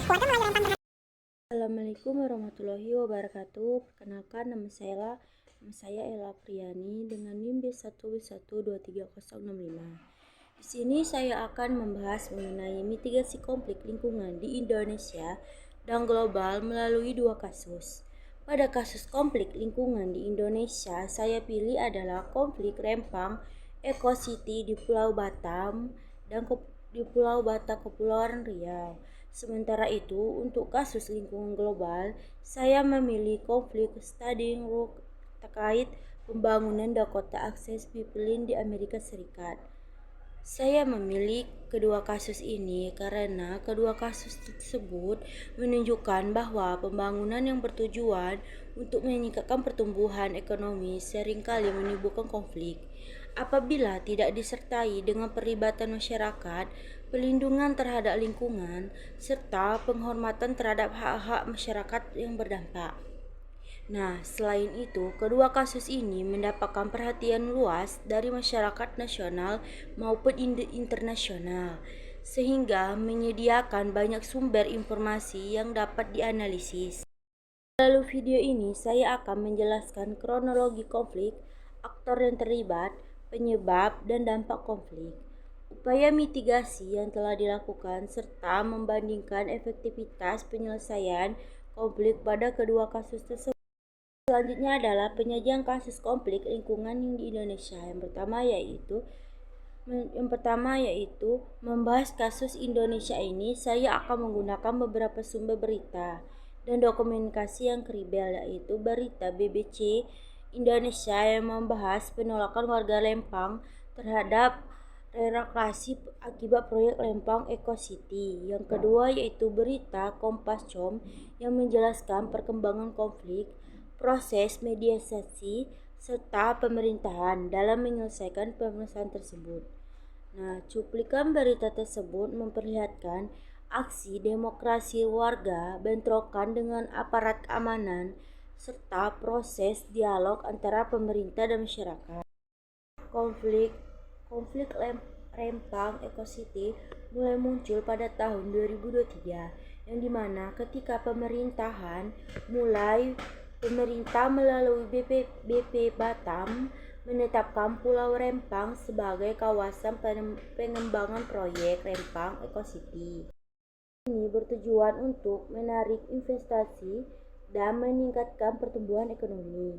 Assalamualaikum warahmatullahi wabarakatuh. Perkenalkan nama saya Ella Priani dengan NIM B1W1230065. Di sini saya akan membahas mengenai mitigasi konflik lingkungan di Indonesia dan global melalui dua kasus. Pada kasus konflik lingkungan di Indonesia, saya pilih adalah konflik Rempang Eco City di Pulau Batam dan di Pulau Batak, Kepulauan Riau. Sementara itu, untuk kasus lingkungan global, saya memilih konflik Standing Rock terkait pembangunan Dakota Access Pipeline di Amerika Serikat. Saya memilih kedua kasus ini karena kedua kasus tersebut menunjukkan bahwa pembangunan yang bertujuan untuk meningkatkan pertumbuhan ekonomi seringkali menimbulkan konflik. Apabila tidak disertai dengan perlibatan masyarakat, pelindungan terhadap lingkungan, serta penghormatan terhadap hak-hak masyarakat yang berdampak. Nah, selain itu, kedua kasus ini mendapatkan perhatian luas dari masyarakat nasional maupun internasional, sehingga menyediakan banyak sumber informasi yang dapat dianalisis. Melalui video ini, saya akan menjelaskan kronologi konflik, aktor yang terlibat, penyebab, dan dampak konflik, upaya mitigasi yang telah dilakukan, serta membandingkan efektivitas penyelesaian konflik pada kedua kasus tersebut. Selanjutnya adalah penyajian kasus konflik lingkungan di Indonesia. Yang pertama yaitu membahas kasus Indonesia ini. Saya akan menggunakan beberapa sumber berita dan dokumentasi yang kredibel, yaitu berita BBC Indonesia yang membahas penolakan warga Lempang terhadap relokasi akibat proyek Lempang Eco City. Yang kedua yaitu berita Kompas.com yang menjelaskan perkembangan konflik, proses mediasi, serta pemerintahan dalam menyelesaikan permasalahan tersebut. Nah, cuplikan berita tersebut memperlihatkan aksi demokrasi warga bentrokan dengan aparat keamanan serta proses dialog antara pemerintah dan masyarakat. Konflik Rempang Eco City mulai muncul pada tahun 2023, yang dimana ketika pemerintah melalui BP Batam menetapkan Pulau Rempang sebagai kawasan pengembangan proyek Rempang Eco City. Ini bertujuan untuk menarik investasi dan meningkatkan pertumbuhan ekonomi.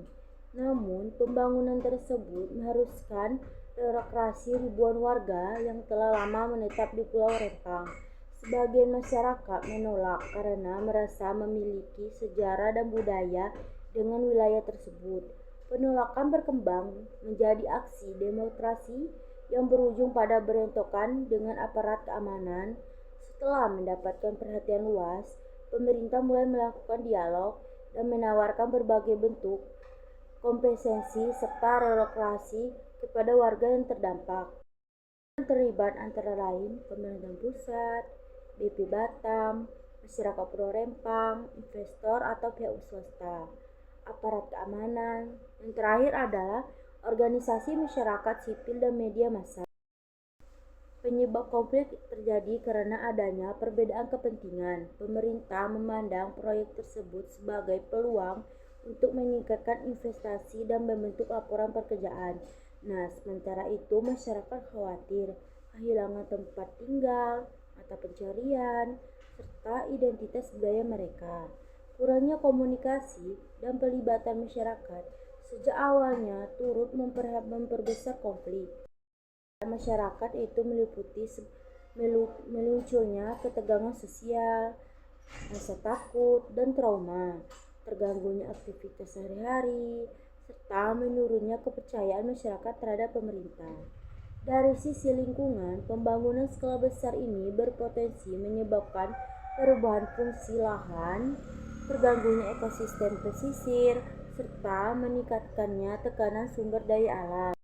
Namun, pembangunan tersebut mengharuskan relokasi ribuan warga yang telah lama menetap di Pulau Rempang. Sebagian masyarakat menolak karena merasa memiliki sejarah dan budaya dengan wilayah tersebut. Penolakan berkembang menjadi aksi demonstrasi yang berujung pada berontakan dengan aparat keamanan. Setelah mendapatkan perhatian luas, pemerintah mulai melakukan dialog dan menawarkan berbagai bentuk kompensasi serta relokasi kepada warga yang terdampak. Yang terlibat antara lain pemerintah pusat, BP Batam, masyarakat Pulau Rempang, investor atau pihak swasta, aparat keamanan. Yang terakhir adalah organisasi masyarakat sipil dan media massa. Penyebab konflik terjadi karena adanya perbedaan kepentingan. Pemerintah memandang proyek tersebut sebagai peluang untuk meningkatkan investasi dan membentuk laporan pekerjaan. Nah, sementara itu masyarakat khawatir kehilangan tempat tinggal, mata pencarian, serta identitas budaya mereka. Kurangnya komunikasi dan pelibatan masyarakat sejak awalnya turut memperbesar konflik masyarakat, itu meliputi melunculnya ketegangan sosial, rasa takut dan trauma, terganggunya aktivitas sehari-hari, serta menurunnya kepercayaan masyarakat terhadap pemerintah. Dari sisi lingkungan, pembangunan skala besar ini berpotensi menyebabkan perubahan fungsi lahan, terganggunya ekosistem pesisir, serta meningkatkannya tekanan sumber daya alam.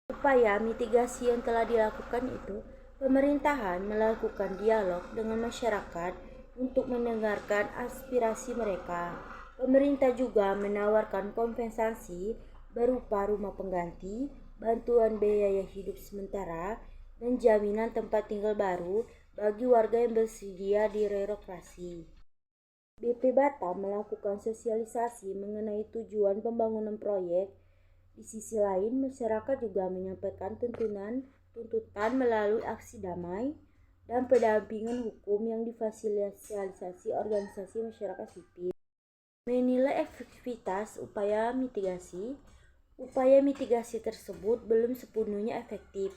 Upaya mitigasi yang telah dilakukan itu, pemerintahan melakukan dialog dengan masyarakat untuk mendengarkan aspirasi mereka. Pemerintah juga menawarkan kompensasi berupa rumah pengganti, bantuan biaya hidup sementara, dan jaminan tempat tinggal baru bagi warga yang bersedia direlokasi. BP Batam melakukan sosialisasi mengenai tujuan pembangunan proyek. Di sisi lain, masyarakat juga menyampaikan tuntutan melalui aksi damai dan pendampingan hukum yang difasilitasi organisasi masyarakat sipil. Menilai efektivitas upaya mitigasi tersebut belum sepenuhnya efektif.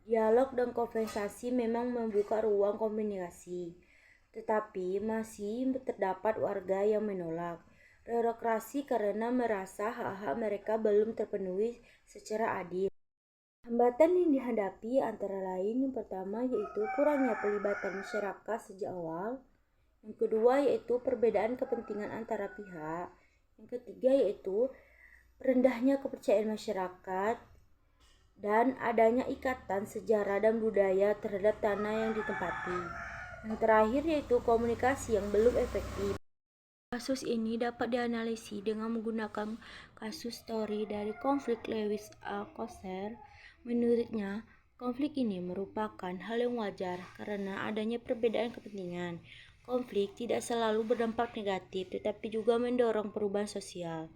Dialog dan konversasi memang membuka ruang komunikasi, tetapi masih terdapat warga yang menolak relokasi karena merasa hak-hak mereka belum terpenuhi secara adil. Hambatan yang dihadapi antara lain yang pertama yaitu kurangnya pelibatan masyarakat sejak awal, yang kedua yaitu perbedaan kepentingan antara pihak, yang ketiga yaitu rendahnya kepercayaan masyarakat, dan adanya ikatan sejarah dan budaya terhadap tanah yang ditempati. Yang terakhir yaitu komunikasi yang belum efektif. Kasus ini dapat dianalisis dengan menggunakan kasus story dari konflik Lewis Althusser. Menurutnya, konflik ini merupakan hal yang wajar karena adanya perbedaan kepentingan. Konflik tidak selalu berdampak negatif, tetapi juga mendorong perubahan sosial.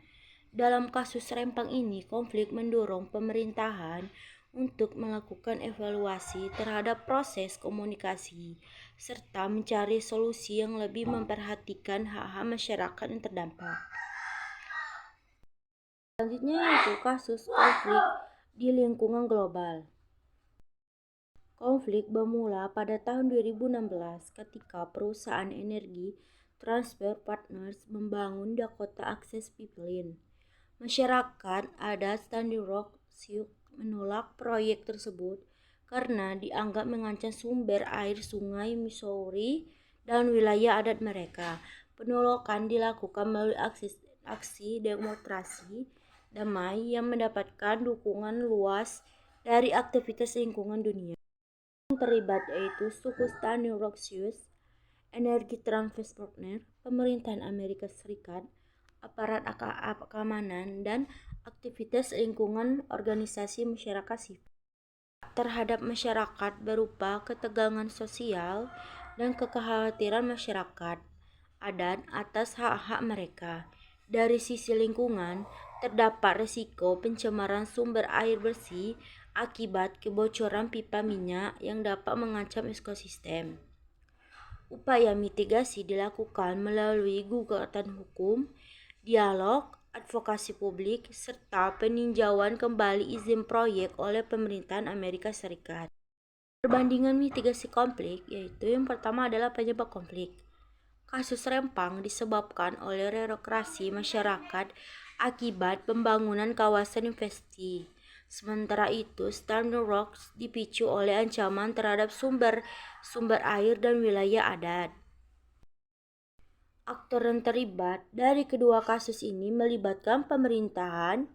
Dalam kasus Rempang ini, konflik mendorong pemerintahan untuk melakukan evaluasi terhadap proses komunikasi, serta mencari solusi yang lebih memperhatikan hak-hak masyarakat yang terdampak. Selanjutnya yaitu kasus konflik di lingkungan global. Konflik bermula pada tahun 2016 ketika perusahaan energi Transfer Partners membangun Dakota Access Pipeline. Masyarakat adat Standing Rock Sioux menolak proyek tersebut karena dianggap mengancam sumber air Sungai Missouri dan wilayah adat mereka. Penolakan dilakukan melalui aksi demonstrasi damai yang mendapatkan dukungan luas dari aktivitas lingkungan dunia. Yang terlibat yaitu suku Standing Rock Sioux, Energi Transfer Partners, pemerintahan Amerika Serikat, aparat keamanan, dan aktivitas lingkungan organisasi masyarakat sipil terhadap masyarakat berupa ketegangan sosial dan kekhawatiran masyarakat adat atas hak-hak mereka. Dari sisi lingkungan, terdapat risiko pencemaran sumber air bersih akibat kebocoran pipa minyak yang dapat mengancam ekosistem. Upaya mitigasi dilakukan melalui gugatan hukum, dialog, advokasi publik, serta peninjauan kembali izin proyek oleh pemerintahan Amerika Serikat. Perbandingan mitigasi konflik yaitu yang pertama adalah penyebab konflik. Kasus Rempang disebabkan oleh relokasi masyarakat akibat pembangunan kawasan investasi. Sementara itu, Standing Rock dipicu oleh ancaman terhadap sumber air dan wilayah adat. Aktor yang terlibat dari kedua kasus ini melibatkan pemerintahan,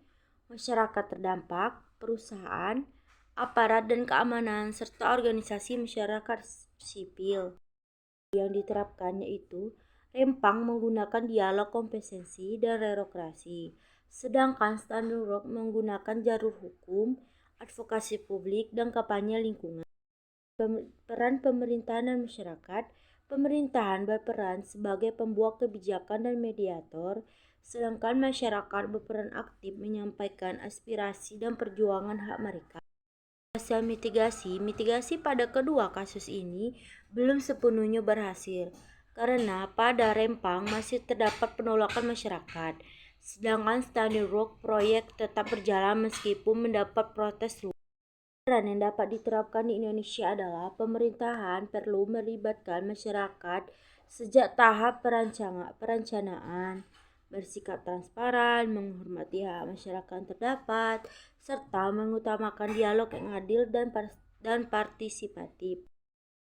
masyarakat terdampak, perusahaan, aparat dan keamanan, serta organisasi masyarakat sipil. Yang diterapkan yaitu Rempang menggunakan dialog kompensasi dan relokasi, sedangkan Standing Rock menggunakan jalur hukum, advokasi publik, dan kampanye lingkungan. Peran pemerintahan dan masyarakat. Pemerintahan berperan sebagai pembuat kebijakan dan mediator, sedangkan masyarakat berperan aktif menyampaikan aspirasi dan perjuangan hak mereka. Hasil mitigasi pada kedua kasus ini belum sepenuhnya berhasil, karena pada Rempang masih terdapat penolakan masyarakat, sedangkan Standing Rock proyek tetap berjalan meskipun mendapat protes luas. Peran yang dapat diterapkan di Indonesia adalah pemerintahan perlu melibatkan masyarakat sejak tahap perencanaan, bersikap transparan, menghormati hak masyarakat yang terdapat, serta mengutamakan dialog yang adil dan partisipatif.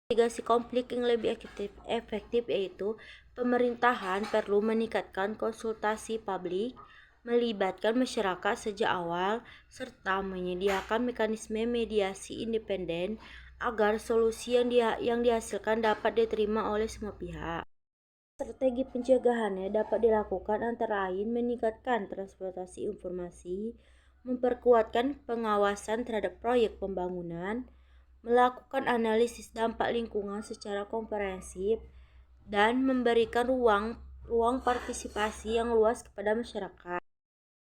Mitigasi konflik yang lebih efektif yaitu pemerintahan perlu meningkatkan konsultasi publik, melibatkan masyarakat sejak awal, serta menyediakan mekanisme mediasi independen agar solusi yang dihasilkan dapat diterima oleh semua pihak. Strategi pencegahannya dapat dilakukan antara lain meningkatkan transportasi informasi, memperkuatkan pengawasan terhadap proyek pembangunan, melakukan analisis dampak lingkungan secara komprehensif, dan memberikan ruang partisipasi yang luas kepada masyarakat.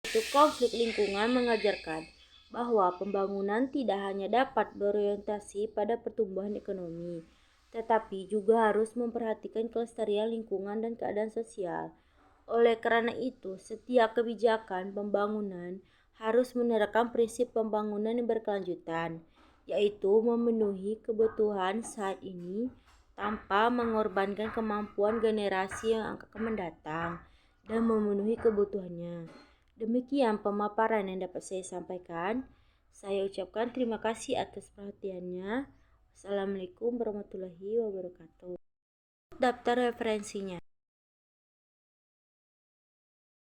Itu konflik lingkungan mengajarkan bahwa pembangunan tidak hanya dapat berorientasi pada pertumbuhan ekonomi, tetapi juga harus memperhatikan kelestarian lingkungan dan keadaan sosial. Oleh karena itu, setiap kebijakan pembangunan harus menerapkan prinsip pembangunan yang berkelanjutan, yaitu memenuhi kebutuhan saat ini tanpa mengorbankan kemampuan generasi yang akan mendatang dan memenuhi kebutuhannya. Demikian pemaparan yang dapat saya sampaikan. Saya ucapkan terima kasih atas perhatiannya. Assalamualaikum warahmatullahi wabarakatuh. Daftar referensinya.